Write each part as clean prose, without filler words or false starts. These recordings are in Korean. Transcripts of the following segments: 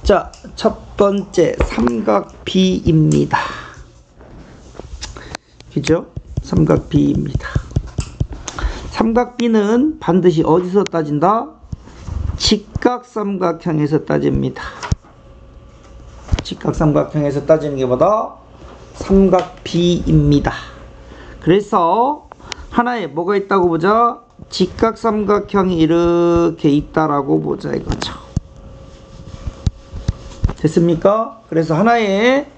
자, 첫 번째 삼각 B입니다. 그죠? 삼각 B입니다. 삼각 B는 반드시 어디서 따진다? 직각삼각형에서 따집니다. 직각삼각형에서 따지는 게 뭐다? 삼각 B입니다. 그래서 하나에 뭐가 있다고 보자? 직각삼각형이 이렇게 있다라고 보자 이거죠. 됐습니까? 그래서 하나에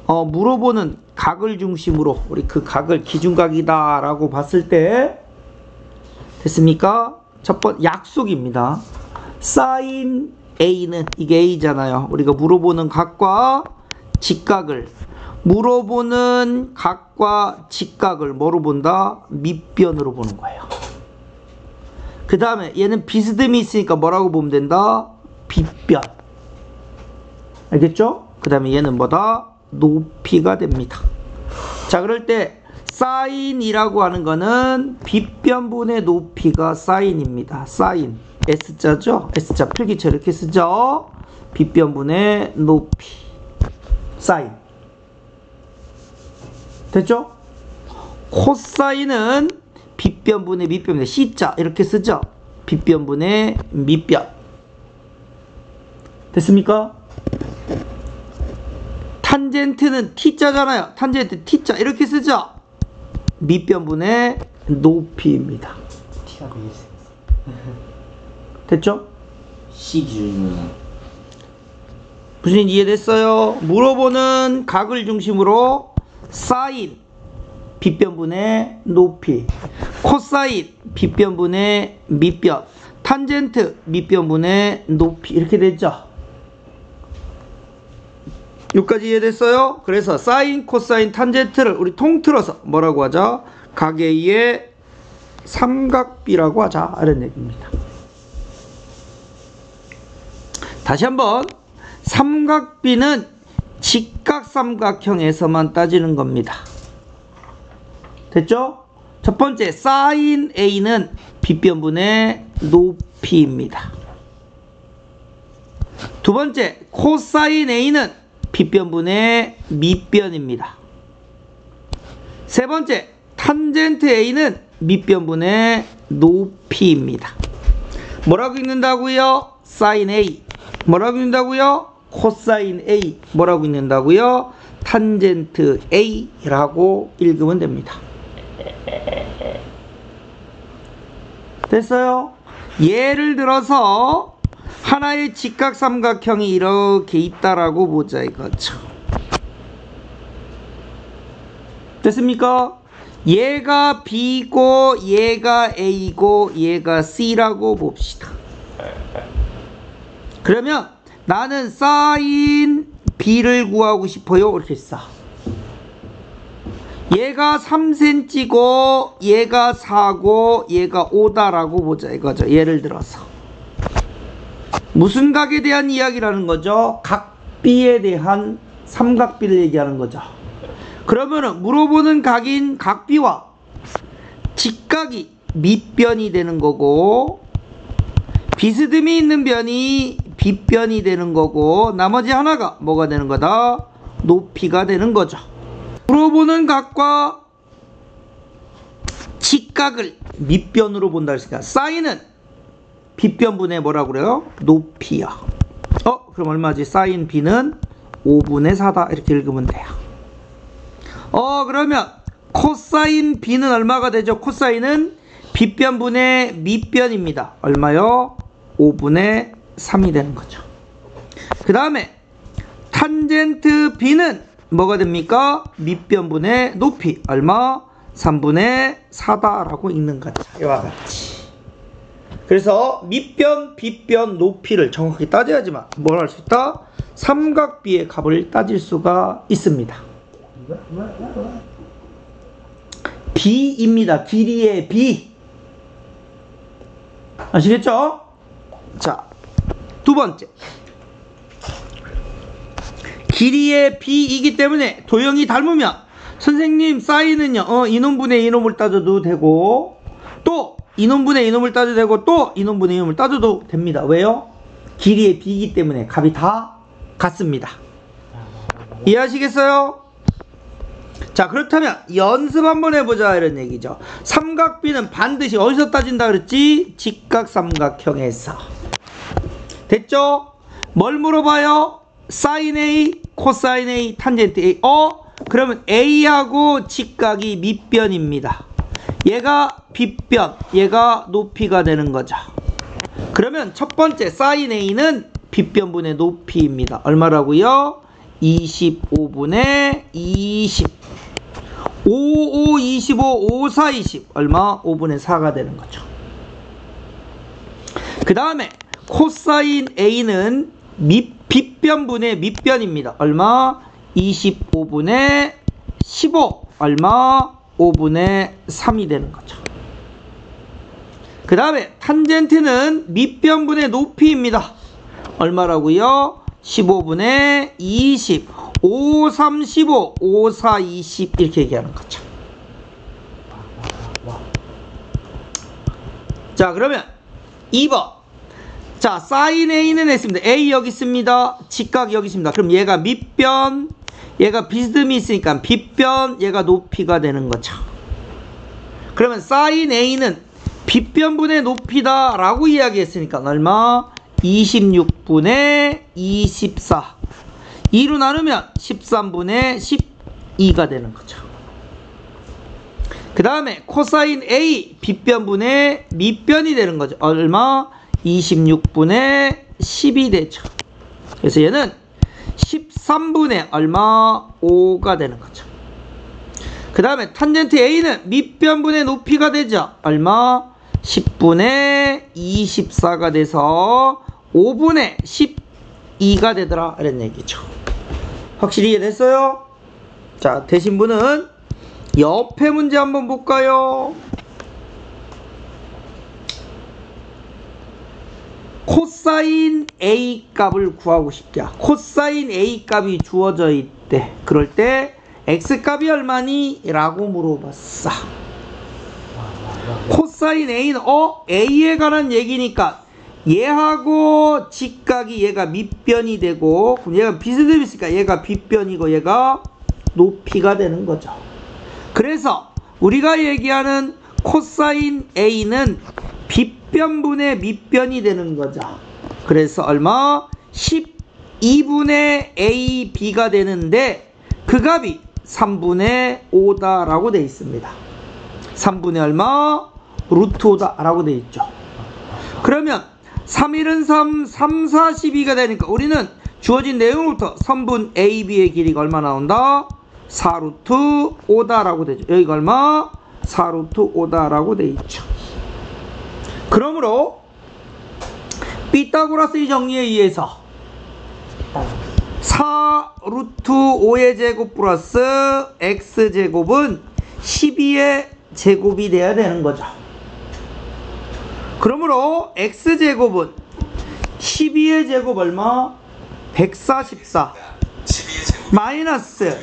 물어보는 각을 중심으로 우리 그 각을 기준각이다 라고 봤을 때 됐습니까? 첫 번째 약속입니다. sin A는 이게 A잖아요. 우리가 물어보는 각과 직각을 물어보는 각과 직각을 뭐로 본다? 밑변으로 보는 거예요. 그 다음에 얘는 비스듬히 있으니까 뭐라고 보면 된다? 빗변. 알겠죠? 그 다음에 얘는 뭐다? 높이가 됩니다. 자, 그럴 때 사인이라고 하는 거는 빗변분의 높이가 사인입니다. 사인 S자죠? S자 필기체 이렇게 쓰죠? 빗변분의 높이 사인. 됐죠? 코사인은 빗변분의 밑변입니다. C자 이렇게 쓰죠? 빗변분의 밑변. 됐습니까? 탄젠트는 T자잖아요. 탄젠트 T자 이렇게 쓰죠? 밑변분의 높이입니다. T가 베이스. 됐죠? C 기준이면 무슨 이해됐어요? 물어보는 각을 중심으로 사인 빗변분의 높이, 코사인 빗변분의 밑변, 탄젠트 밑변분의 높이 이렇게 됐죠? 여기까지 이해됐어요? 그래서 사인, 코사인, 탄젠트를 우리 통틀어서 뭐라고 하자? 각의 삼각비라고 하자 이런 얘기입니다. 다시 한번 삼각비는 직각삼각형에서만 따지는 겁니다. 됐죠? 첫 번째 sin A는 빗변분의 높이입니다. 두 번째 코사인 A는 빗변분의 밑변입니다. 세 번째 탄젠트 A는 밑변분의 높이입니다. 뭐라고 읽는다고요? sin A. 뭐라고 읽는다고요? 코사인 A. 뭐라고 읽는다고요? 탄젠트 A라고 읽으면 됩니다. 됐어요? 예를 들어서 하나의 직각삼각형이 이렇게 있다라고 보자 이거죠. 됐습니까? 얘가 B고 얘가 A고 얘가 C라고 봅시다. 그러면 나는 sin B를 구하고 싶어요. 이렇게 써. 얘가 3cm고 얘가 4고 얘가 5다라고 보자 이거죠. 예를 들어서 무슨 각에 대한 이야기라는 거죠? 각비에 대한 삼각비를 얘기하는 거죠. 그러면은 물어보는 각인 각비와 직각이 밑변이 되는 거고 비스듬히 있는 변이 빗변이 되는 거고 나머지 하나가 뭐가 되는 거다? 높이가 되는 거죠. 물어보는 각과 직각을 밑변으로 본다 했으니까 사인은 빗변분의 뭐라고 그래요? 높이야. 그럼 얼마지? sin B는 5분의 4다 이렇게 읽으면 돼요. 그러면 코사인 B는 얼마가 되죠? 코사인은 빗변분의 밑변입니다. 얼마요? 5분의 3이 되는 거죠. 그 다음에 탄젠트 B는 뭐가 됩니까? 밑변분의 높이 얼마? 3분의 4다라고 읽는 거죠. 이와 같이. 그래서 밑변, 빗변, 높이를 정확히 따져야지만 뭘 할 수 있다? 삼각비의 값을 따질 수가 있습니다. B입니다. 길이의 B. 아시겠죠? 자, 두 번째. 길이의 B이기 때문에 도형이 닮으면 선생님 사인은요 이놈분의 이놈을 따져도 되고 또 이놈분의 이놈을 따져도 되고 또 이놈분의 이놈을 따져도 됩니다. 왜요? 길이의 B이기 때문에 값이 다 같습니다. 이해하시겠어요? 자, 그렇다면 연습 한번 해보자 이런 얘기죠. 삼각비는 반드시 어디서 따진다 그랬지? 직각삼각형에서. 됐죠? 뭘 물어봐요? 사인 A, 코사인 A, 탄젠트 A. 그러면 A하고 직각이 밑변입니다. 얘가 빗변, 얘가 높이가 되는 거죠. 그러면 첫 번째 사인 A는 빗변분의 높이입니다. 얼마라고요? 25분의 20. 5, 5, 25, 5, 4, 20. 얼마? 5분의 4가 되는 거죠. 그 다음에 코사인 A는 빗변분의 밑변입니다. 얼마? 25분의 15. 얼마? 5분의 3이 되는 거죠. 그 다음에 탄젠트는 밑변분의 높이입니다. 얼마라고요? 15분의 20. 5, 3, 15. 5, 4, 20. 이렇게 얘기하는 거죠. 자, 그러면 2번. 자, 사인 A는 했습니다. A 여기 있습니다. 직각 여기 있습니다. 그럼 얘가 밑변, 얘가 비스듬히 있으니까 빗변, 얘가 높이가 되는 거죠. 그러면 사인 A는 빗변분의 높이다 라고 이야기했으니까 얼마? 26분의 24. 2로 나누면 13분의 12가 되는 거죠. 그 다음에 코사인 A 빗변분의 밑변이 되는 거죠. 얼마? 26분의 10이 되죠. 그래서 얘는 13분의 얼마? 5가 되는 거죠. 그 다음에 탄젠트 A는 밑변분의 높이가 되죠. 얼마? 10분의 24가 돼서 5분의 12가 되더라 이런 얘기죠. 확실히 이해됐어요? 자, 되신 분은 옆에 문제 한번 볼까요? 코사인 A 값을 구하고 싶다. 코사인 A 값이 주어져 있대. 그럴 때 X 값이 얼마니? 라고 물어봤어. 코사인 A는 A에 관한 얘기니까 얘하고 직각이 얘가 밑변이 되고, 그럼 얘가 비스듬히 있으니까 얘가 빗변이고 얘가 높이가 되는 거죠. 그래서 우리가 얘기하는 코사인 A는 빗변분의 밑변이 되는 거죠. 그래서 얼마? 12분의 AB가 되는데 그 값이 3분의 5다라고 되어 있습니다. 3분의 얼마? 루트 5다라고 되어 있죠. 그러면 3, 1은 3, 3, 4, 12가 되니까 우리는 주어진 내용부터 선분 AB의 길이가 얼마 나온다? 4루트 5다라고 되죠. 여기가 얼마? 4루트 5다라고 되어 있죠. 그러므로 피타고라스의 정리에 의해서 4루트 5의 제곱 플러스 x제곱은 12의 제곱이 돼야 되는 거죠. 그러므로 x제곱은 12의 제곱 얼마? 144 마이너스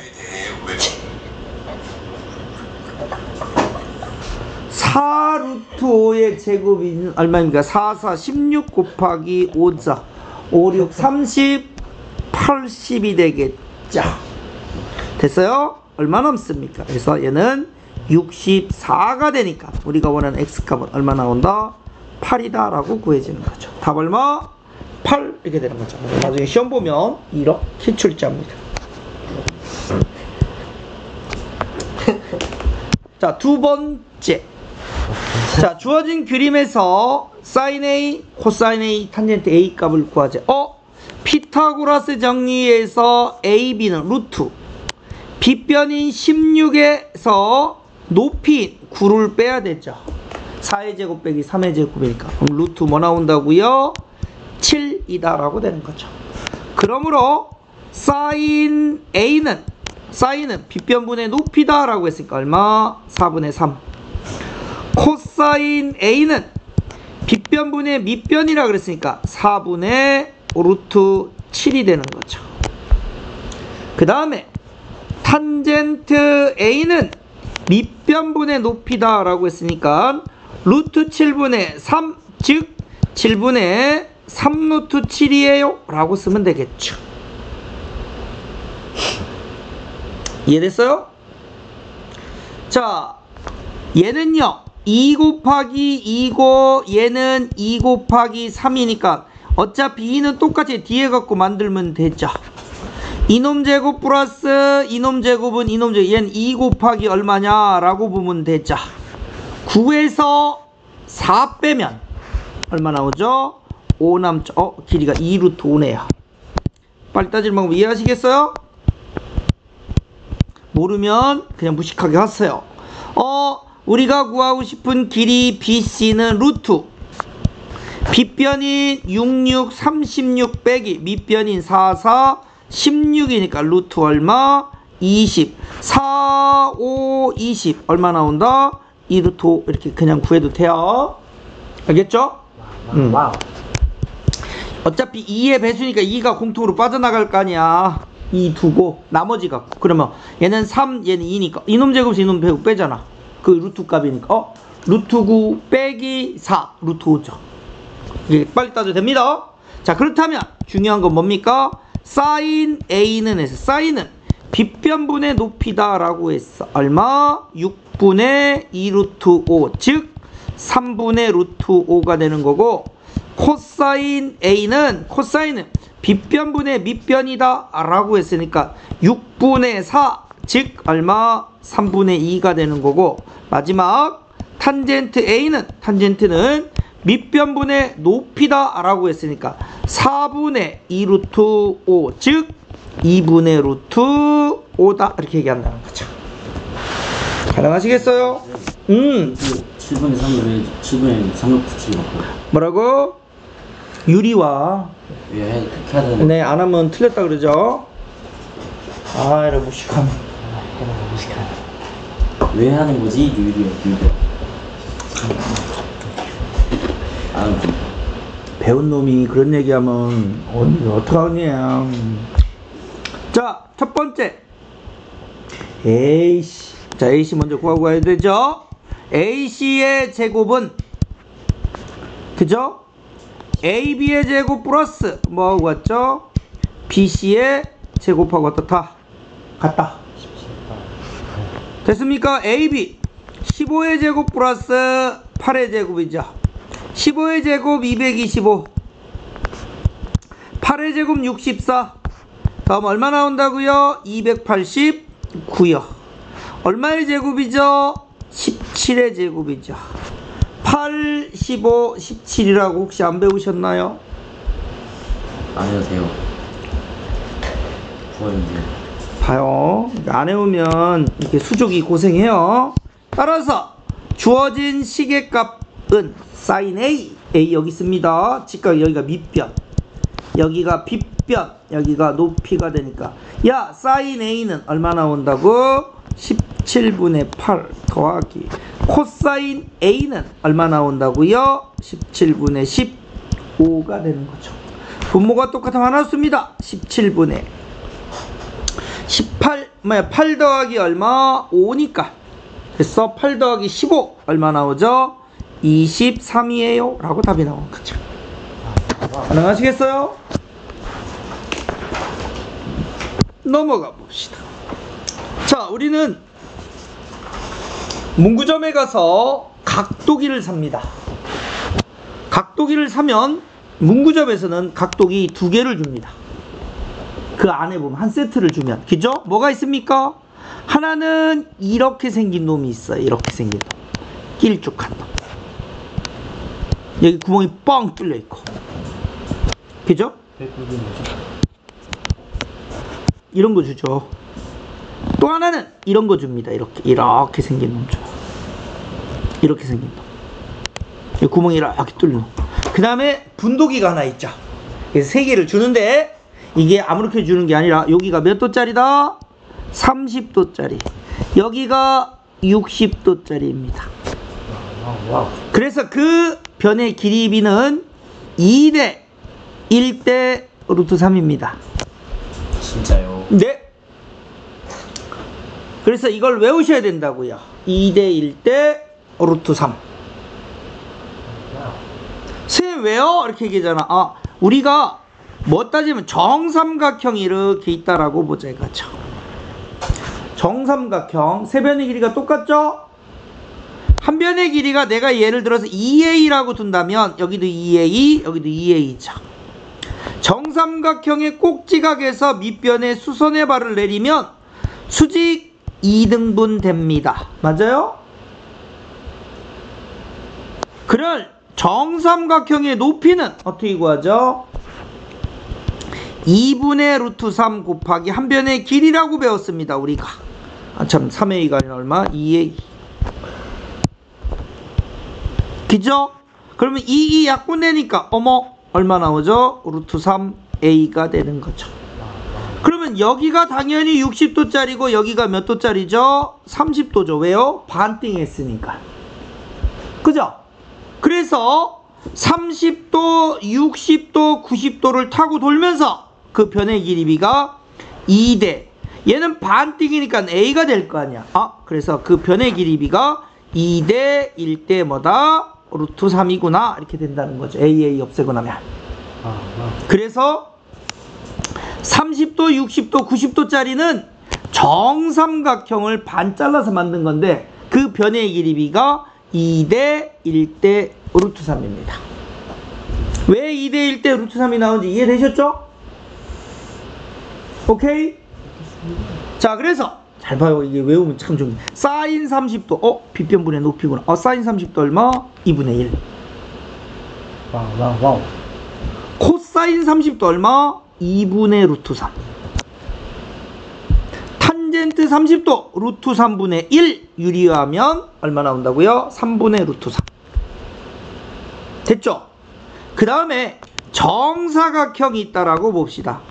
4루트 5의 제곱이 얼마입니까? 4, 4, 16 곱하기 5자 5, 6, 30, 80이 되겠죠. 됐어요? 얼마 남습니까? 그래서 얘는 64가 되니까 우리가 원하는 x값은 얼마 나온다? 8이다 라고 구해지는 거죠. 답 얼마? 8 이렇게 되는 거죠. 나중에 시험 보면 이렇게 출제합니다. 자, 두 번째. 자, 주어진 그림에서 사인 A, 코사인 A, 탄젠트 A 값을 구하자. 피타고라스 정리에서 AB는 루트 빗변인 16에서 높이인 9를 빼야 되죠. 4의 제곱 빼기 3의 제곱이니까 그럼 루트 뭐 나온다고요? 7이다 라고 되는 거죠. 그러므로 사인 A는 빗변분의 높이다 라고 했으니까 얼마? 4분의 3. 코사인 A는 빗변분의 밑변이라 그랬으니까 4분의 루트 7이 되는 거죠. 그 다음에 탄젠트 A는 밑변분의 높이다 라고 했으니까 루트 7분의 3, 즉 7분의 3루트 7이에요 라고 쓰면 되겠죠. 이해됐어요? 자, 얘는요 2 곱하기 2고 얘는 2 곱하기 3이니까 어차피 2는 똑같이 뒤에 갖고 만들면 되죠. 이놈 제곱 플러스 이놈 제곱은 이놈 제곱, 얘는 2 곱하기 얼마냐 라고 보면 되죠. 9에서 4 빼면 얼마 나오죠? 5 남죠. 길이가 2루트 5네요. 빨리 따지는 방법 이해하시겠어요? 모르면 그냥 무식하게 하세요. 우리가 구하고 싶은 길이 BC는 루트 빗변인 66, 36 빼기 밑변인 44, 16이니까 루트 얼마? 20. 4, 5, 20 얼마 나온다? 2루트 5 이렇게 그냥 구해도 돼요. 알겠죠? 와우. 어차피 2의 배수니까 2가 공통으로 빠져나갈 거 아니야. 2 두고 나머지 갖고 그러면 얘는 3 얘는 2니까 이놈 제곱에서 이놈 제곱 빼잖아. 그 루트 값이니까 루트 9 빼기 4 루트 5죠. 이게 빨리 따도 됩니다. 자, 그렇다면 중요한 건 뭡니까? 사인 A는 해서 사인은 빗변분의 높이다 라고 했어. 얼마? 6분의 2 루트 5 즉 3분의 루트 5가 되는 거고, 코사인 A는 코사인은 빗변분의 밑변이다 라고 했으니까 6분의 4 즉 얼마? 3분의 2가 되는 거고, 마지막 탄젠트 A는 탄젠트는 밑변분의 높이다 라고 했으니까 4분의 2 루트 5 즉 2분의 루트 5다 이렇게 얘기한다는 거죠. 가능하시겠어요? 7분의 3을 7분의 3을 붙이고 뭐라고? 유리와 왜 해야 되는 네, 안 하면 틀렸다 그러죠. 아, 이런 무식함. 왜 하는 거지? 유리야. 배운 놈이 그런 얘기하면 어떡하냐. 자, 첫 번째 AC. 자, AC 먼저 구하고 가야 되죠. AC의 제곱은 그죠? AB의 제곱 플러스 뭐하고 같죠? BC의 제곱하고 어떻다? 같다. 됐습니까? AB 15의 제곱 플러스 8의 제곱이죠. 15의 제곱 225, 8의 제곱 64, 다음 얼마 나온다고요? 289요. 얼마의 제곱이죠? 17의 제곱이죠. 8, 15, 17이라고 혹시 안 배우셨나요? 안 해도 돼요. 구하면 돼요. 봐요. 안 해오면 이렇게 수족이 고생해요. 따라서 주어진 시계값은 sin A, A 여기 있습니다. 직각 여기가 밑변, 여기가 빗변, 여기가 높이가 되니까 야, sin A는 얼마 나온다고? 17분의 8 더하기 코사인 A는 얼마 나온다고요? 17분의 15가 되는 거죠. 분모가 똑같으면 하나 씁니다. 17분의 8 더하기 얼마? 5니까 그래서 8 더하기 15 얼마 나오죠? 23이에요 라고 답이 나온 거죠. 가능하시겠어요? 넘어가 봅시다. 자, 우리는 문구점에 가서 각도기를 삽니다. 각도기를 사면 문구점에서는 각도기 2개를 줍니다. 그 안에 보면 한 세트를 주면, 그죠? 뭐가 있습니까? 하나는 이렇게 생긴 놈이 있어요. 이렇게 생긴 놈, 길쭉한 놈, 여기 구멍이 뻥 뚫려 있고, 그죠? 이런 거 주죠. 또 하나는 이런 거 줍니다. 이렇게 생긴 놈 줘요. 이렇게 생긴 놈, 이 구멍이 이렇게 뚫린 놈. 그 다음에 분도기가 하나 있죠. 그래서 3개를 주는데 이게 아무렇게 주는 게 아니라 여기가 몇 도짜리다? 30도짜리, 여기가 60도짜리입니다. 그래서 그 변의 길이비는 2대 1대 루트 3입니다. 진짜요? 네. 그래서 이걸 외우셔야 된다고요. 2대 1대 루트 3. 쌤 왜요? 이렇게 얘기하잖아. 우리가 뭐 따지면 정삼각형이 이렇게 있다라고 보자 이거죠. 정삼각형 세 변의 길이가 똑같죠? 한 변의 길이가 내가 예를 들어서 2a라고 둔다면 여기도 2a, 여기도 2a죠. 정삼각형의 꼭지각에서 밑변에 수선의 발을 내리면 수직 2등분 됩니다. 맞아요? 그럴 정삼각형의 높이는 어떻게 구하죠? 2분의 루트 3 곱하기 한 변의 길이라고 배웠습니다. 우리가. 참 3a가 아니라 얼마? 2a. 그죠? 그러면 2 약분되니까 어머 얼마 나오죠? 루트 3a가 되는 거죠. 그러면 여기가 당연히 60도짜리고 여기가 몇 도짜리죠? 30도죠. 왜요? 반띵했으니까. 그죠? 그래서 30도, 60도, 90도를 타고 돌면서 그 변의 길이가 2대. 얘는 반띵이니까 a가 될 거 아니야. 그래서 그 변의 길이가 2대 1대 뭐다? 루트 3이구나. 이렇게 된다는 거죠. a 없애고 나면. 그래서 30도, 60도, 90도짜리는 정삼각형을 반 잘라서 만든 건데 그 변의 길이가 2대 1대 루트 3입니다. 왜 2대 1대 루트 3이 나오는지 이해되셨죠? 오케이? 자, 그래서 잘 봐요. 이게 외우면 참 좋네. 사인 30도. 빗변분의 높이구나. 사인 30도 얼마? 2분의 1. 와우. 코사인 30도 얼마? 2분의 루트 3. 탄젠트 30도 루트 3분의 1 유리하면 얼마 나온다고요? 3분의 루트 3. 됐죠? 그 다음에 정사각형이 있다라고 봅시다.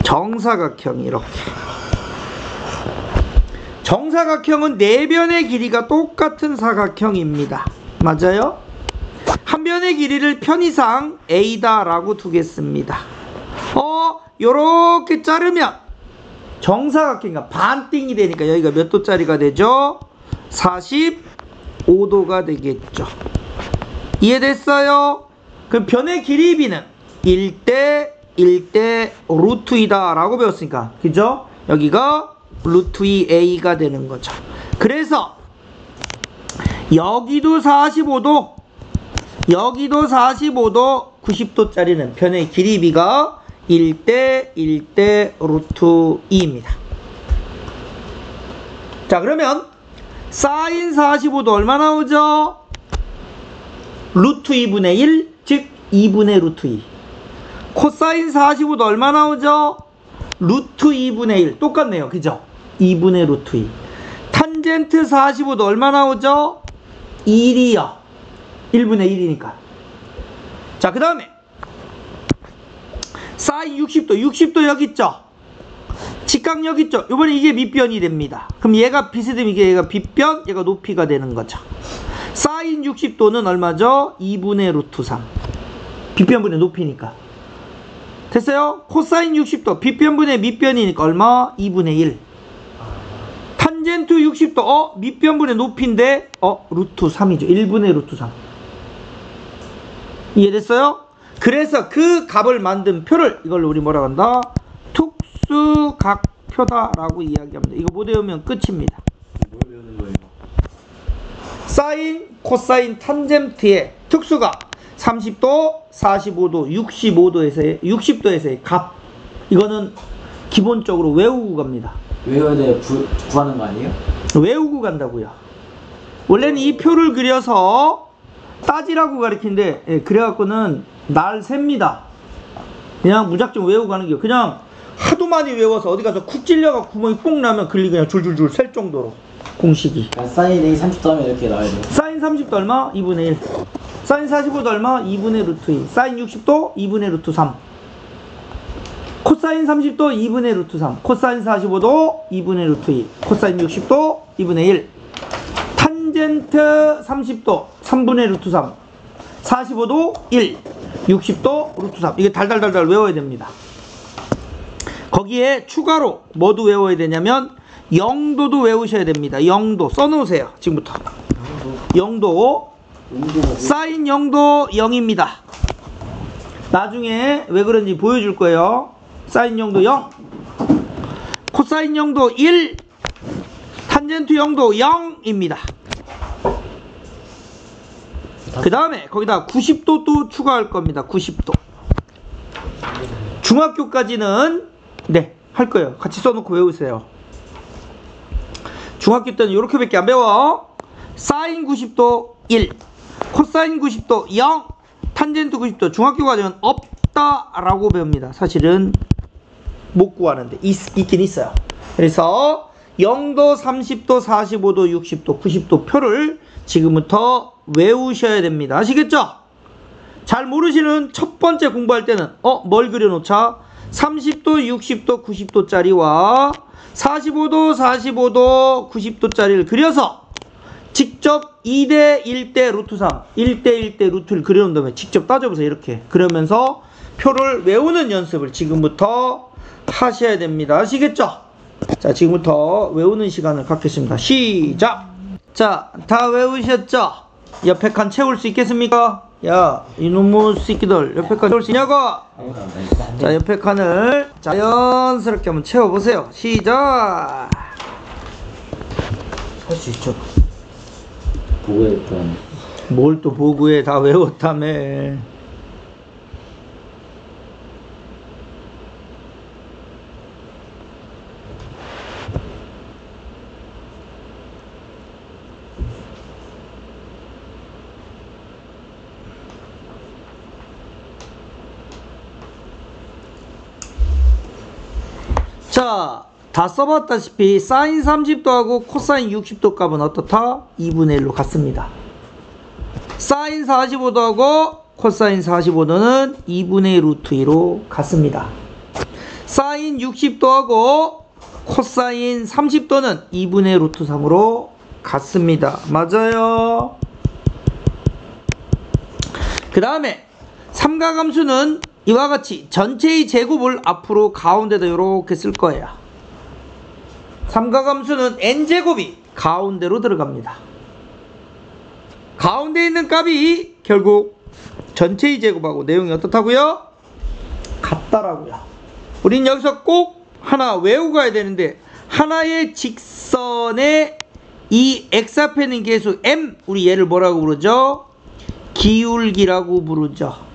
정사각형이 이렇게. 정사각형은 네 변의 길이가 똑같은 사각형입니다. 맞아요? 한 변의 길이를 편의상 a다라고 두겠습니다. 요렇게 자르면 정사각형이니까 반띵이 되니까 여기가 몇 도짜리가 되죠? 45도가 되겠죠. 이해됐어요? 그럼 변의 길이 비는 1대 1대 루트 2다 라고 배웠으니까 그죠? 여기가 루트 2a가 되는 거죠. 그래서 여기도 45도 여기도 45도 90도짜리는 변의 길이비가 1대 1대 루트 2입니다. 자, 그러면 사인 45도 얼마 나오죠? 루트 2분의 1, 즉 2분의 루트 2. 코사인 45도 얼마 나오죠? 루트 2분의 1. 똑같네요. 그죠? 2분의 루트 2. 탄젠트 45도 얼마 나오죠? 1이요. 1분의 1이니까. 자, 그 다음에 사인 60도. 60도 여기 있죠? 직각 여기 있죠? 이번에 이게 밑변이 됩니다. 그럼 얘가 빛이 되면 얘가 빗변, 얘가 높이가 되는 거죠. 사인 60도는 얼마죠? 2분의 루트 3. 빗변분의 높이니까. 됐어요? 코사인 60도. 빗변분의 밑변이니까 얼마? 2분의 1. 탄젠트 60도. 밑변분의 높이인데 루트 3이죠. 1분의 루트 3. 이해됐어요? 그래서 그 값을 만든 표를 이걸로 우리 뭐라고 한다? 특수각표다라고 이야기합니다. 이거 못 외우면 끝입니다. 뭘 배우는 거예요? 사인, 코사인, 탄젠트의 특수각 30도, 45도, 60도에서의 값. 이거는 기본적으로 외우고 갑니다. 외워야 돼 구하는 거 아니에요? 외우고 간다고요. 원래는 이 표를 그려서 따지라고 가르치는데 그래갖고는 날 셉니다. 그냥 무작정 외우고 가는 게 그냥 하도 많이 외워서 어디 가서 쿡 찔려가 구멍이 뽕 나면 글리 그냥 줄줄줄 셀 정도로 공식이. 사인 A 30도 하면 이렇게 나와야 돼요. 사인 30도 얼마? 2분의 1. 사인 45도 얼마? 2분의 루트 2. 사인 60도 2분의 루트 3. 코사인 30도 2분의 루트 3. 코사인 45도 2분의 루트 2. 코사인 60도 2분의 1. 탄젠트 30도 3분의 루트 3. 45도 1. 60도 루트 3. 이게 달달달달 외워야 됩니다. 거기에 추가로 뭐도 외워야 되냐면 0도도 외우셔야 됩니다. 0도 써놓으세요. 지금부터. 0도. 사인 0도 0입니다. 나중에 왜 그런지 보여줄 거예요. 사인 0도 0. 코사인 0도 1. 탄젠트 0도 0입니다. 그 다음에 거기다 90도 또 추가할 겁니다. 90도. 중학교까지는 네, 할 거예요. 같이 써놓고 외우세요. 중학교 때는 이렇게밖에 안 배워. 사인 90도 1, 코사인 90도 0, 탄젠트 90도. 중학교 과정은 없다라고 배웁니다. 사실은 못 구하는데 있긴 있어요. 그래서 0도, 30도, 45도, 60도, 90도 표를 지금부터 외우셔야 됩니다. 아시겠죠? 잘 모르시는 첫 번째 공부할 때는 뭘 그려놓자? 30도, 60도, 90도짜리와 45도, 45도, 90도짜리를 그려서 직접 2대 1대 루트 3, 1대 1대 루트를 그려놓은 다음에 직접 따져보세요. 이렇게. 그러면서 표를 외우는 연습을 지금부터 하셔야 됩니다. 아시겠죠? 자, 지금부터 외우는 시간을 갖겠습니다. 시작! 자, 다 외우셨죠? 옆에 칸 채울 수 있겠습니까? 야, 이놈의 새끼들, 옆에 칸 채울 수 있냐고? 자, 옆에 칸을 자연스럽게 한번 채워보세요. 시작! 할 수 있죠. 보고했던. 뭘 또 보고해, 다 외웠다며. 자, 다 써봤다시피 사인 30도하고 코사인 60도 값은 어떻다? 2분의 1로 같습니다. 사인 45도하고 코사인 45도는 2분의 1 루트 2로 같습니다. 사인 60도하고 코사인 30도는 2분의 1 루트 3으로 같습니다. 맞아요. 그 다음에 삼각함수는 이와 같이 전체의 제곱을 앞으로 가운데다 이렇게 쓸 거예요. 삼각함수는 n제곱이 가운데로 들어갑니다. 가운데 있는 값이 결국 전체의 제곱하고 내용이 어떻다고요? 같다라고요. 우린 여기서 꼭 하나 외우고 가야 되는데, 하나의 직선에 이 x 앞에 있는 계수 m, 우리 얘를 뭐라고 부르죠? 기울기라고 부르죠.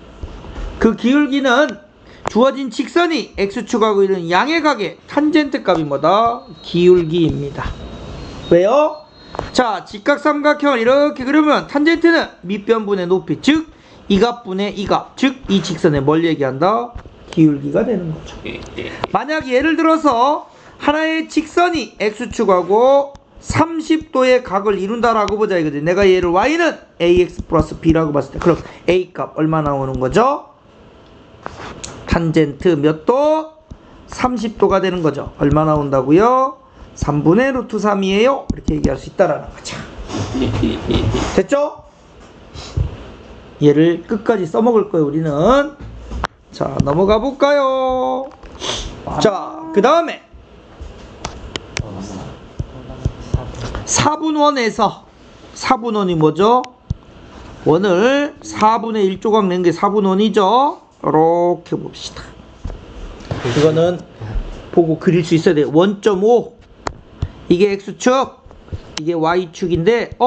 그 기울기는 주어진 직선이 x축하고 있는 양의 각의 탄젠트 값이 뭐다? 기울기입니다. 왜요? 자, 직각삼각형을 이렇게 그리면 탄젠트는 밑변분의 높이, 즉 이 값분의 이 값, 즉 이 직선에 뭘 얘기한다? 기울기가 되는 거죠. 만약 예를 들어서 하나의 직선이 x축하고 30도의 각을 이룬다라고 보자 이거지. 내가 얘를 y는 ax 플러스 b라고 봤을 때, 그럼 a 값 얼마 나오는 거죠? 탄젠트 몇 도? 30도가 되는 거죠. 얼마 나온다고요? 3분의 루트 3이에요. 이렇게 얘기할 수 있다라는 거죠. 됐죠? 얘를 끝까지 써먹을 거예요, 우리는. 자, 넘어가 볼까요? 자, 그 다음에 4분원에서 4분원이 뭐죠? 원을 4분의 1조각 낸 게 4분원이죠? 이렇게 봅시다. 이거는 보고 그릴 수 있어야 돼요. 1.5 이게 x축, 이게 y축인데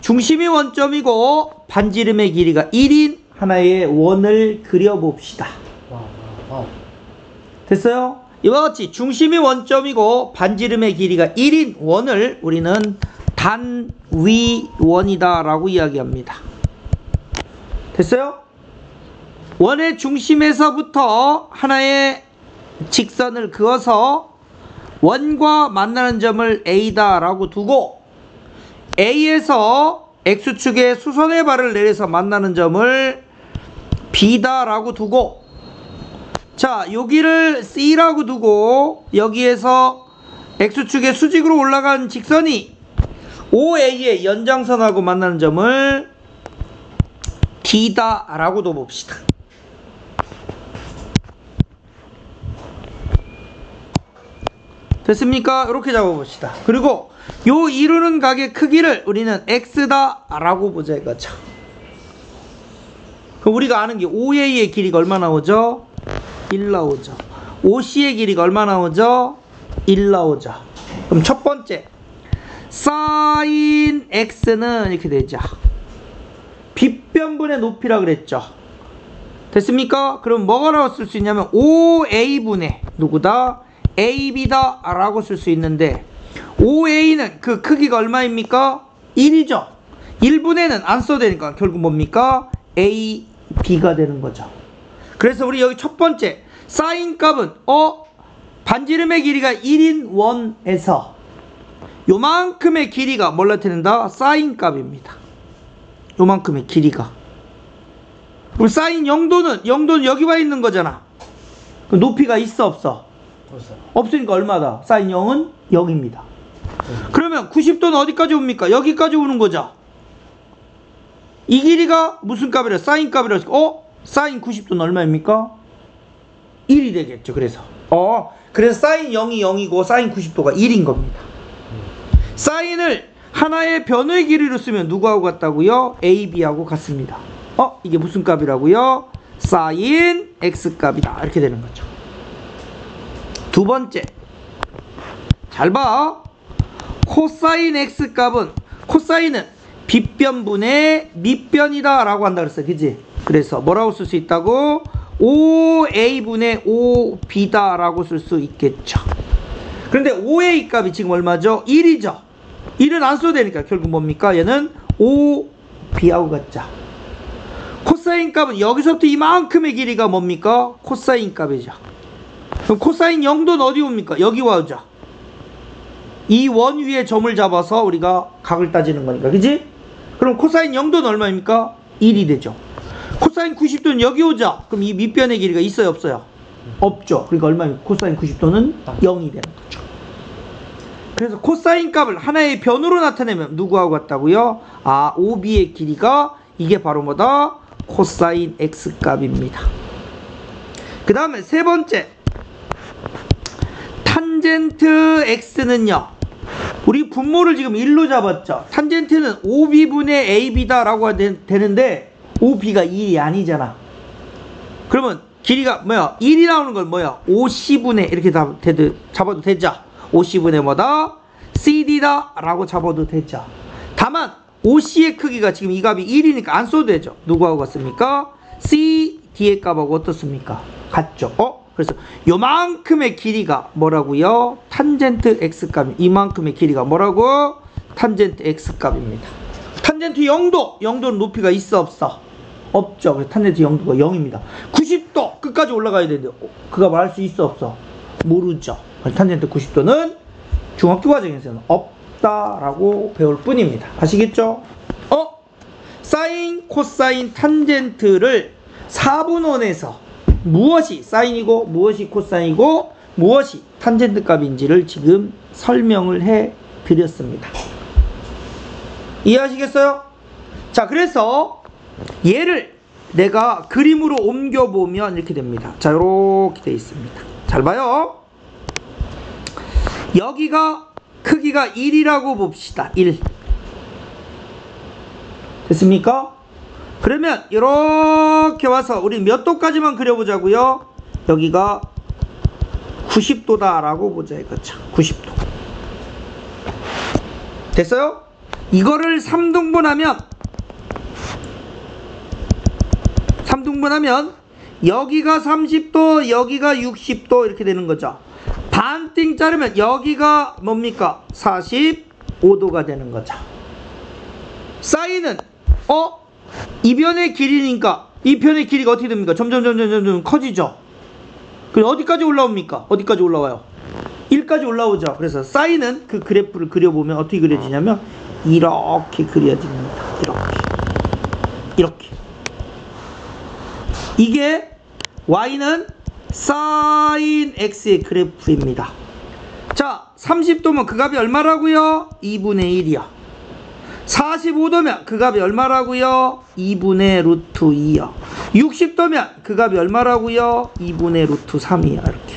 중심이 원점이고 반지름의 길이가 1인 하나의 원을 그려봅시다. 됐어요? 이와 같이 중심이 원점이고 반지름의 길이가 1인 원을 우리는 단위원이다 라고 이야기합니다. 됐어요? 원의 중심에서부터 하나의 직선을 그어서 원과 만나는 점을 A다 라고 두고, A에서 X축의 수선의 발을 내려서 만나는 점을 B다 라고 두고, 자, 여기를 C라고 두고 여기에서 X축의 수직으로 올라간 직선이 OA의 연장선하고 만나는 점을 D다 라고도 봅시다. 됐습니까? 이렇게 잡아봅시다. 그리고 요 이루는 각의 크기를 우리는 X다 라고 보자 이거죠. 그럼 우리가 아는 게 OA의 길이가 얼마 나오죠? 1 나오죠. OC의 길이가 얼마 나오죠? 1 나오죠. 그럼 첫 번째 사인 x는 이렇게 되죠. 빗변분의 높이라 그랬죠. 됐습니까? 그럼 뭐라고 쓸 수 있냐면 5a분의 누구다? ab다 라고 쓸 수 있는데 5a는 그 크기가 얼마입니까? 1이죠. 1분의는 안 써도 되니까 결국 뭡니까? ab가 되는 거죠. 그래서 우리 여기 첫 번째 사인 값은 반지름의 길이가 1인 원에서 요만큼의 길이가 뭘 나타낸다? 사인 값입니다. 요만큼의 길이가. 그럼 사인 0도는 여기 와 있는 거잖아. 그럼 높이가 있어 없어? 없으니까 얼마다? 사인 0은 0입니다. 그러면 90도는 어디까지 옵니까? 여기까지 오는 거죠. 이 길이가 무슨 값이라? 사인 값이라. 사인 90도는 얼마입니까? 1이 되겠죠. 그래서 사인 0이 0이고 사인 90도가 1인 겁니다. 사인을 하나의 변의 길이로 쓰면 누구하고 같다고요? AB하고 같습니다. 이게 무슨 값이라고요? 사인 X 값이다. 이렇게 되는 거죠. 두 번째. 잘 봐. 코사인 X 값은, 코사인은 빗변분의 밑변이다 라고 한다 그랬어. 그지? 그래서 뭐라고 쓸 수 있다고? 5a분의 5b다 라고 쓸 수 있겠죠. 그런데 5a 값이 지금 얼마죠? 1이죠. 1은 안 써도 되니까 결국 뭡니까? 얘는 5b하고 같죠. 코사인 값은 여기서부터 이만큼의 길이가 뭡니까? 코사인 값이죠. 그럼 코사인 0도는 어디 옵니까? 여기 와오죠. 이 원 위에 점을 잡아서 우리가 각을 따지는 거니까. 그지? 그럼 코사인 0도는 얼마입니까? 1이 되죠. 코사인 90도는 여기 오죠. 그럼 이 밑변의 길이가 있어요 없어요? 없죠. 그러니까 얼마입니까? 코사인 90도는 0이 되는 거죠. 그래서 코사인 값을 하나의 변으로 나타내면 누구하고 같다고요? 5b의 길이가 이게 바로 뭐다? 코사인 x 값입니다. 그 다음에 세 번째 탄젠트 x는요, 우리 분모를 지금 1로 잡았죠. 탄젠트는 5b분의 ab다 라고 되는데 5b가 1이 아니잖아. 그러면 길이가 뭐야? 1이 나오는 건 뭐야? 5c분의 이렇게 잡아도 되죠. 5c분의 뭐다? cd다 라고 잡아도 되죠. 다만 5c의 크기가 지금 이 값이 1이니까 안 써도 되죠. 누구하고 같습니까? cd의 값하고 어떻습니까? 같죠. 그래서 요만큼의 길이가 뭐라고요? 탄젠트 x값. 이만큼의 길이가 뭐라고? 탄젠트 x값입니다. 탄젠트 0도. 0도는 높이가 있어 없어? 없죠. 그래서 탄젠트 0도가 0입니다. 90도 끝까지 올라가야 되는데 그가 말할 수 있어 없어? 모르죠. 탄젠트 90도는 중학교 과정에서는 없다라고 배울 뿐입니다. 아시겠죠? 사인, 코사인, 탄젠트를 4분원에서 무엇이 사인이고 무엇이 코사인이고 무엇이 탄젠트 값인지를 지금 설명을 해 드렸습니다. 이해하시겠어요? 자, 그래서 얘를 내가 그림으로 옮겨보면 이렇게 됩니다. 자, 이렇게 되어 있습니다. 잘 봐요. 여기가 크기가 1이라고 봅시다. 1. 됐습니까? 그러면 이렇게 와서 우리 몇 도까지만 그려보자고요? 여기가 90도다 라고 보자 이거죠. 90도. 됐어요? 이거를 3등분하면 여기가 30도, 여기가 60도 이렇게 되는 거죠. 반띵 자르면 여기가 뭡니까? 45도가 되는 거죠. 사인은 이 변의 길이니까 이 변의 길이가 어떻게 됩니까? 점점 커지죠. 그럼 어디까지 올라옵니까? 어디까지 올라와요? 1까지 올라오죠. 그래서 사인은 그 그래프를 그려보면 어떻게 그려지냐면 이렇게 그려집니다. 이렇게. 이게 y는 사인 x의 그래프입니다. 자, 30도면 그 값이 얼마라고요? 2분의 1이요. 45도면 그 값이 얼마라고요? 2분의 루트 2요. 60도면 그 값이 얼마라고요? 2분의 루트 3이요. 이렇게.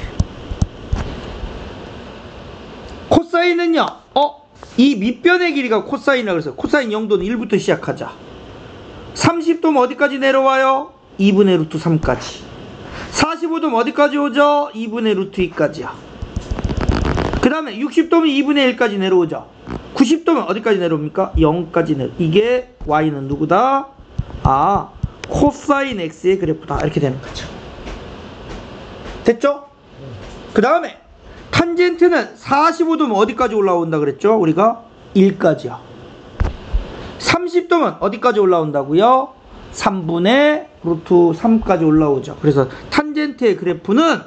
코사인은요, 이 밑변의 길이가 코사인이라고 해서 코사인 0도는 1부터 시작하자. 30도면 어디까지 내려와요? 2분의 루트 3까지. 45도면 어디까지 오죠? 2분의 루트 2까지요. 그 다음에 60도면 2분의 1까지 내려오죠. 90도면 어디까지 내려옵니까? 0까지 내려. 이게 y는 누구다? 아, 코사인 x의 그래프다. 이렇게 되는 거죠. 됐죠? 그 다음에 탄젠트는 45도면 어디까지 올라온다 그랬죠? 우리가 1까지야. 30도면 어디까지 올라온다고요? 3분의 루트 3까지 올라오죠. 그래서 탄젠트의 그래프는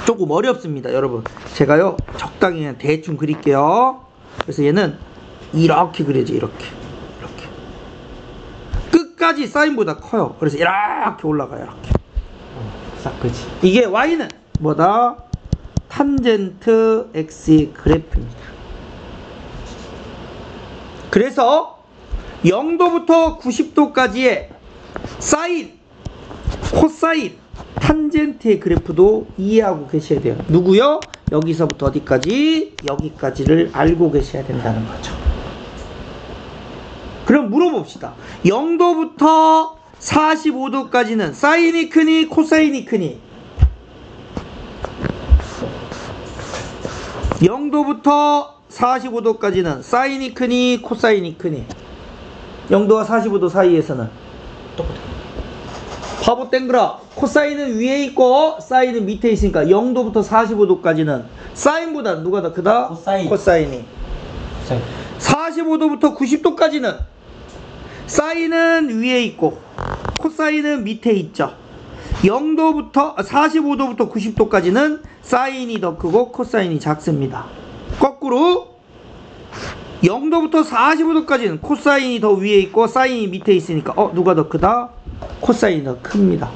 조금 어렵습니다, 여러분. 제가요 적당히 그냥 대충 그릴게요. 그래서 얘는 이렇게 그려져. 이렇게 끝까지 사인보다 커요. 그래서 이렇게 올라가요. 이렇게 싹 그치. 이게 y는 뭐다? 탄젠트 x의 그래프입니다. 그래서 0도부터 90도까지의 사인, 코사인, 탄젠트의 그래프도 이해하고 계셔야 돼요. 누구요? 여기서부터 어디까지? 여기까지를 알고 계셔야 된다는 거죠. 그럼 물어봅시다. 0도부터 45도까지는 사인이 크니 코사인이 크니? 0도부터 45도까지는 사인이 크니 코사인이 크니? 0도와 45도 사이에서는 똑같아요. 바보 땡그라. 코사인은 위에 있고 사인은 밑에 있으니까 0도부터 45도까지는 사인보다 누가 더 크다? 코사인. 코사인이. 45도부터 90도까지는 사인은 위에 있고 코사인은 밑에 있죠. 45도부터 90도까지는 사인이 더 크고 코사인이 작습니다. 거꾸로 0도부터 45도까지는 코사인이 더 위에 있고 사인이 밑에 있으니까 누가 더 크다? 코사인이 더 큽니다.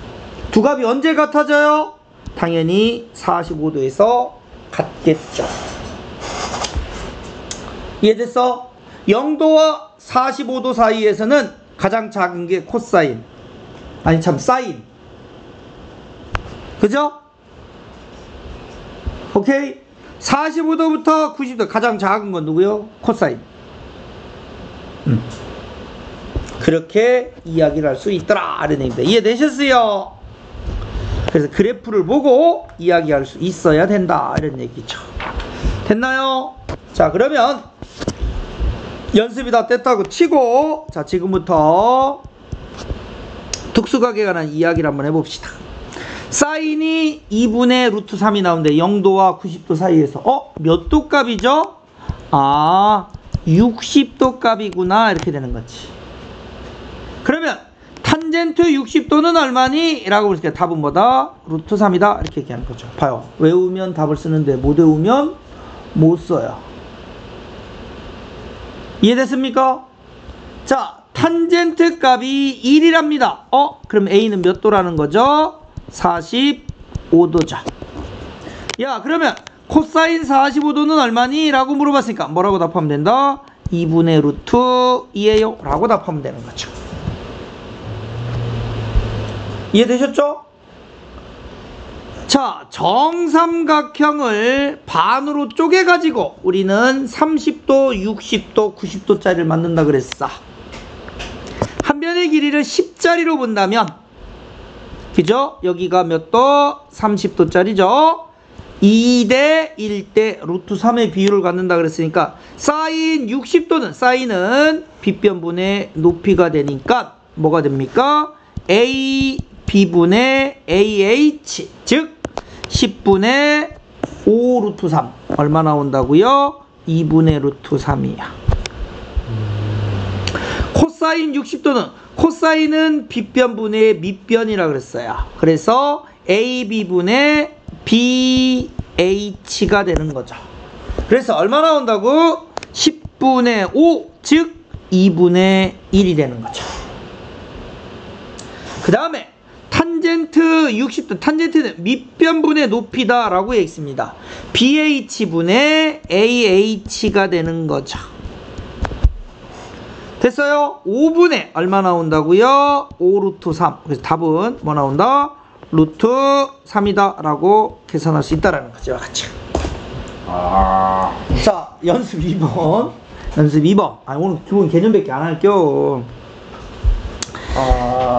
두 값이 언제 같아져요? 당연히 45도에서 같겠죠. 이해됐어? 0도와 45도 사이에서는 가장 작은 게 코사인, 아니 참 사인. 그죠? 오케이? 45도부터 90도 가장 작은 건 누구요? 코사인. 그렇게 이야기를 할 수 있더라 이런 얘기입니다. 이해되셨어요? 그래서 그래프를 보고 이야기할 수 있어야 된다 이런 얘기죠. 됐나요? 자, 그러면 연습이 다 됐다고 치고, 자, 지금부터 특수각에 관한 이야기를 한번 해봅시다. 사인이 2분의 루트 3이 나오는데 0도와 90도 사이에서 몇 도 값이죠? 아, 60도 값이구나 이렇게 되는 거지. 그러면 탄젠트 60도는 얼마니? 라고 보니까 답은 뭐다? 루트 3이다 이렇게 얘기하는 거죠. 봐요. 외우면 답을 쓰는데 못 외우면 못 써요. 이해됐습니까? 자, 탄젠트 값이 1이랍니다. 그럼 A는 몇 도라는 거죠? 45도죠. 야, 그러면 코사인 45도는 얼마니? 라고 물어봤으니까 뭐라고 답하면 된다? 2분의 루트 2예요 라고 답하면 되는 거죠. 이해되셨죠? 자, 정삼각형을 반으로 쪼개가지고 우리는 30도, 60도, 90도짜리를 만든다 그랬어. 한 변의 길이를 10짜리로 본다면, 그죠? 여기가 몇 도? 30도짜리죠? 2대 1대 루트 3의 비율을 갖는다 그랬으니까 사인 60도는 사인은 빗변분의 높이가 되니까 뭐가 됩니까? A B분의 AH, 즉 10분의 5 루트 3 얼마 나온다고요? 2분의 루트 3이야. 코사인 60도는 코사인은 빗변분의 밑변이라 그랬어요. 그래서 AB분의 BH가 되는 거죠. 그래서 얼마 나온다고? 10분의 5, 즉 2분의 1이 되는 거죠. 그 다음에 탄젠트 60도, 탄젠트는 밑변분의 높이다 라고 했습니다. BH분의 AH가 되는 거죠. 됐어요? 5분의 얼마 나온다고요? 5 루트 3. 그래서 답은 뭐 나온다? 루트 3이다 라고 계산할 수 있다라는 거죠. 같이. 자, 연습 2번. 연습 2번. 오늘 기본 개념밖에 안 할게요.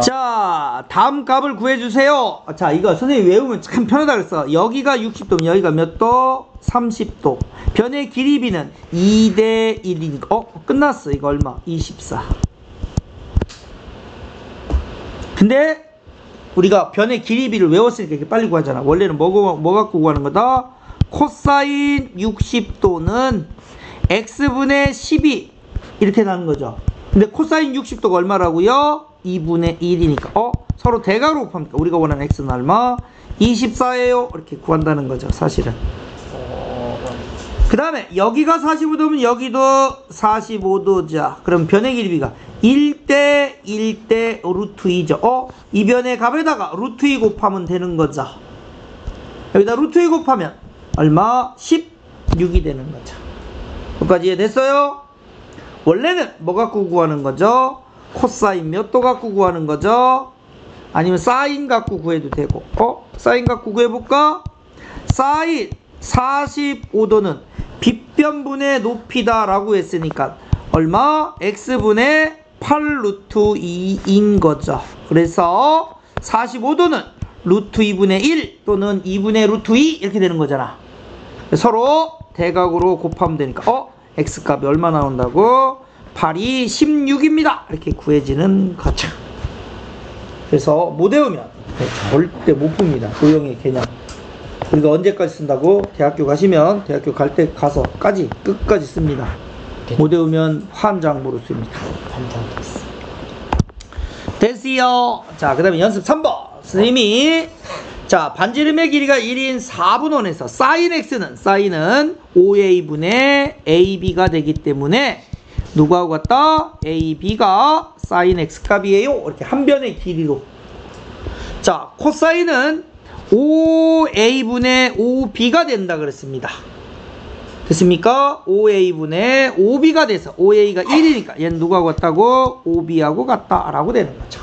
자, 다음 값을 구해주세요. 자, 이거 선생님이 외우면 참 편하다 그랬어. 여기가 60도면 여기가 몇 도? 30도. 변의 길이 b는 2대 1이니까 끝났어. 이거 얼마? 24. 근데 우리가 변의 길이 b를 외웠으니까 이렇게 빨리 구하잖아. 원래는 뭐 갖고 구하는 거다? 코사인 60도는 x분의 12 이렇게 나는 거죠. 근데 코사인 60도가 얼마라고요? 2분의 1이니까 서로 대각으로 곱합니까? 우리가 원하는 x는 얼마? 24예요. 이렇게 구한다는 거죠, 사실은. 그 다음에 여기가 45도면 여기도 45도자. 그럼 변의 길이 b가 1대 1대 루트 2죠. 이 변의 값에다가 루트 2 곱하면 되는 거죠. 여기다 루트 2 곱하면 얼마? 16이 되는 거죠. 여기까지 이해됐어요? 원래는 뭐 갖고 구하는 거죠? 코사인 몇 도 갖고 구하는 거죠? 아니면 사인 갖고 구해도 되고. 사인 갖고 구해볼까? 사인 45도는 빗변분의 높이다 라고 했으니까 얼마? x분의 8 루트 2인 거죠. 그래서 45도는 루트 2분의 1 또는 2분의 루트 2 이렇게 되는 거잖아. 서로 대각으로 곱하면 되니까 x값이 얼마 나온다고? 8이 16입니다. 이렇게 구해지는 거죠. 그래서 못 외우면 절대 못 풉니다. 도형의 개념. 우리가 언제까지 쓴다고? 대학교 가시면 대학교 갈 때 가서까지 끝까지 씁니다. 못 외우면 환장부로 씁니다. 됐어요. 자, 그 다음에 연습 3번. 선생님이 자, 반지름의 길이가 1인 4분원에서 사인은 5a분의 ab가 되기 때문에 누구하고 같다? ab가 sin x 값이에요. 이렇게 한 변의 길이로. 자, 코사인은 5a분의 5b가 된다 그랬습니다. 됐습니까? 5a분의 5b가 돼서 5a가 1이니까 얘는 누구하고 같다고? 5b하고 같다라고 되는 거죠.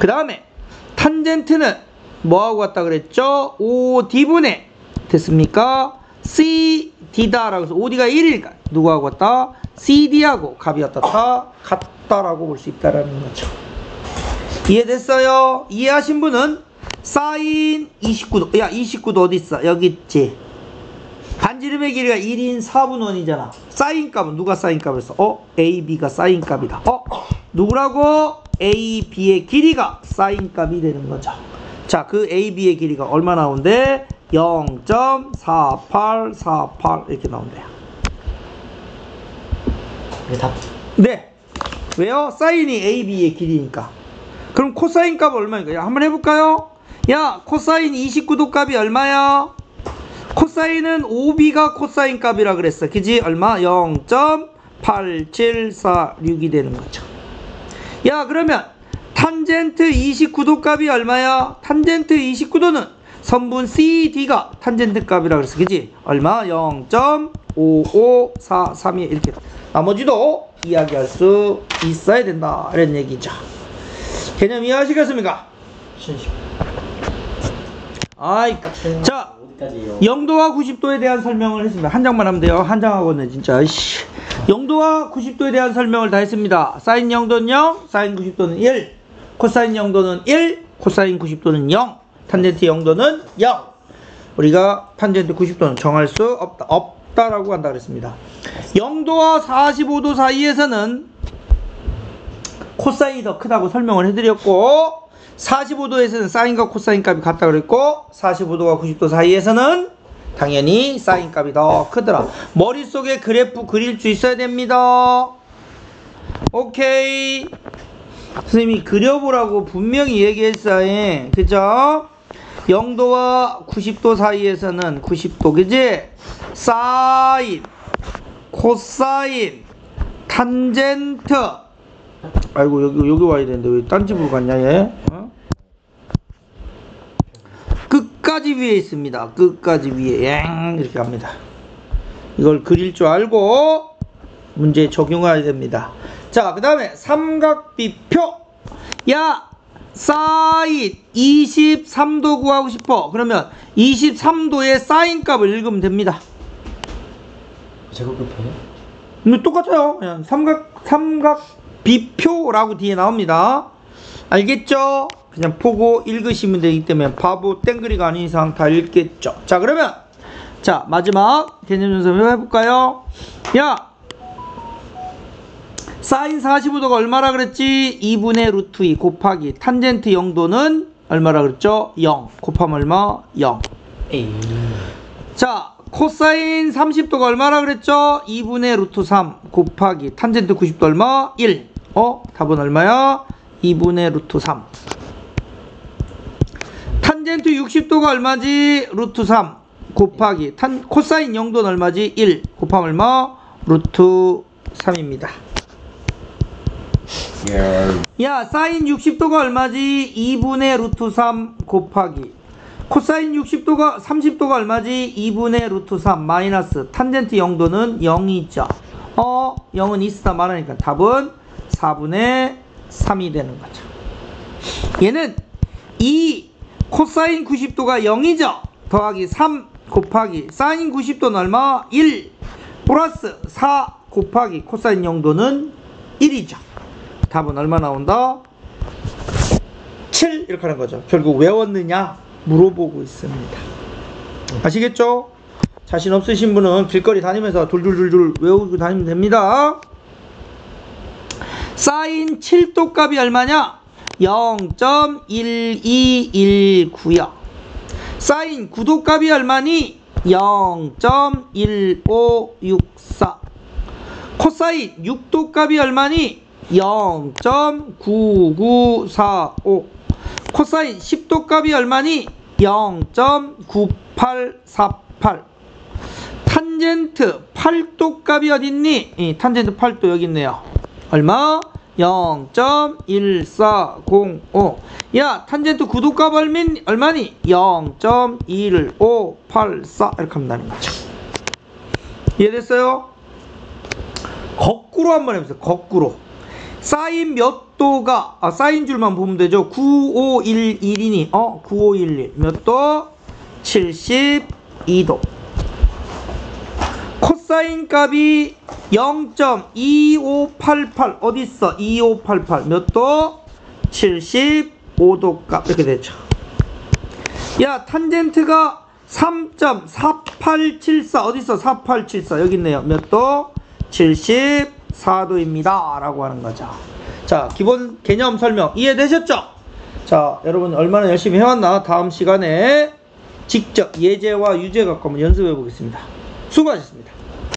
그 다음에 탄젠트는 뭐하고 같다 그랬죠? 5d분의 됐습니까? cd다라고 해서 5d가 1이니까 누구하고 같다? cd하고 값이 어떻다? 같다라고 볼 수 있다라는 거죠. 이해됐어요? 이해하신 분은 사인 29도. 야, 29도 어디 있어? 여기 있지. 반지름의 길이가 1인 4분원이잖아. 사인 값은 누가 사인 값을 써? ab가 사인 값이다. 누구라고? ab의 길이가 사인 값이 되는 거죠. 자, 그 ab의 길이가 얼마 나온대? 0.4848 이렇게 나온대요. 답. 네. 왜요? 사인이 ab의 길이니까. 그럼 코사인 값 얼마인가? 야, 한번 해볼까요? 야, 코사인 29도 값이 얼마야? 코사인은 5b가 코사인 값이라 그랬어. 그지? 얼마? 0.8746이 되는 거죠. 야, 그러면 탄젠트 29도 값이 얼마야? 탄젠트 29도는 선분 CD가 탄젠트 값이라 그랬어. 그지? 얼마? 0.5543이 이렇게. 나머지도 이야기할 수 있어야 된다. 이런 얘기죠. 개념 이해하시겠습니까? 자, 0도와 90도에 대한 설명을 했습니다. 한 장만 하면 돼요. 한 장하고는 진짜 0도와 90도에 대한 설명을 다 했습니다. 사인 0도는 0, 사인 90도는 1, 코사인 0도는 1, 코사인 90도는 0, 탄젠트 0도는 0. 우리가 탄젠트 90도는 정할 수 없다라고 한다 그랬습니다. 0도와 45도 사이에서는 코사인이 더 크다고 설명을 해드렸고, 45도에서는 사인과 코사인 값이 같다 그랬고, 45도와 90도 사이에서는 당연히 사인 값이 더 크더라. 머릿속에 그래프 그릴 수 있어야 됩니다. 오케이. 선생님이 그려보라고 분명히 얘기했어요. 그죠? 0도와 90도 사이에서는 90도, 그지? 사인, 코사인, 탄젠트. 아이고, 여기 와야 되는데 왜 딴 집으로 갔냐, 얘? 끝까지 위에 있습니다. 끝까지 위에. 이렇게 갑니다. 이걸 그릴 줄 알고 문제에 적용해야 됩니다. 자, 그 다음에 삼각비표. 야, 사인 23도 구하고 싶어. 그러면 23도의 사인 값을 읽으면 됩니다. 제곱비표요? 똑같아요. 그냥 삼각비표라고 뒤에 나옵니다. 알겠죠? 그냥 보고 읽으시면 되기 때문에 바보 땡그리가 아닌 이상 다 읽겠죠. 자, 그러면 자, 마지막 개념 연습 해볼까요? 야, 사인 45도가 얼마라 그랬지? 2분의 루트 2 곱하기 탄젠트 0도는 얼마라 그랬죠? 0 곱하면 얼마? 0. 에이. 자, 코사인 30도가 얼마라 그랬죠? 2분의 루트 3 곱하기 탄젠트 90도 얼마? 1. 답은 얼마야? 2분의 루트 3. 탄젠트 60도가 얼마지? 루트 3 곱하기 코사인 0도는 얼마지? 1 곱하면 얼마? 루트 3입니다. 야, 사인 60도가 얼마지? 2분의 루트 3 곱하기 코사인 60도가 30도가 얼마지? 2분의 루트 3 마이너스 탄젠트 0도는 0이죠. 0은 있으나 말하니까 답은 4분의 3이 되는 거죠. 얘는 2 코사인 90도가 0이죠. 더하기 3 곱하기 사인 90도는 얼마? 1 플러스 4 곱하기 코사인 0도는 1이죠. 답은 얼마 나온다? 7 이렇게 하는 거죠. 결국 외웠느냐 물어보고 있습니다. 아시겠죠? 자신 없으신 분은 길거리 다니면서 둘둘둘둘 외우고 다니면 됩니다. 사인 7도 값이 얼마냐? 0.1219요. 사인 9도 값이 얼마니? 0.1564. 코사인 6도 값이 얼마니? 0.9945. 코사인 10도 값이 얼마니? 0.9848. 탄젠트 8도 값이 어딨니? 탄젠트 8도 여기 있네요. 얼마? 0.1405. 야, 탄젠트 9도 값 얼마니? 0.1584. 이렇게 하면 되는 거죠. 이해됐어요? 거꾸로 한번 해보세요. 거꾸로. 사인 몇 도가, 사인 줄만 보면 되죠. 9511이니, 9511. 몇 도? 72도. 코사인 값이 0.2588. 어딨어? 2588. 몇 도? 75도 값. 이렇게 되죠. 야, 탄젠트가 3.4874. 어딨어? 4874. 여기 있네요. 몇 도? 74도입니다. 라고 하는 거죠. 자, 기본 개념 설명 이해되셨죠? 자, 여러분 얼마나 열심히 해왔나? 다음 시간에 직접 예제와 유제 갖고 한번 연습해 보겠습니다. 수고하셨습니다.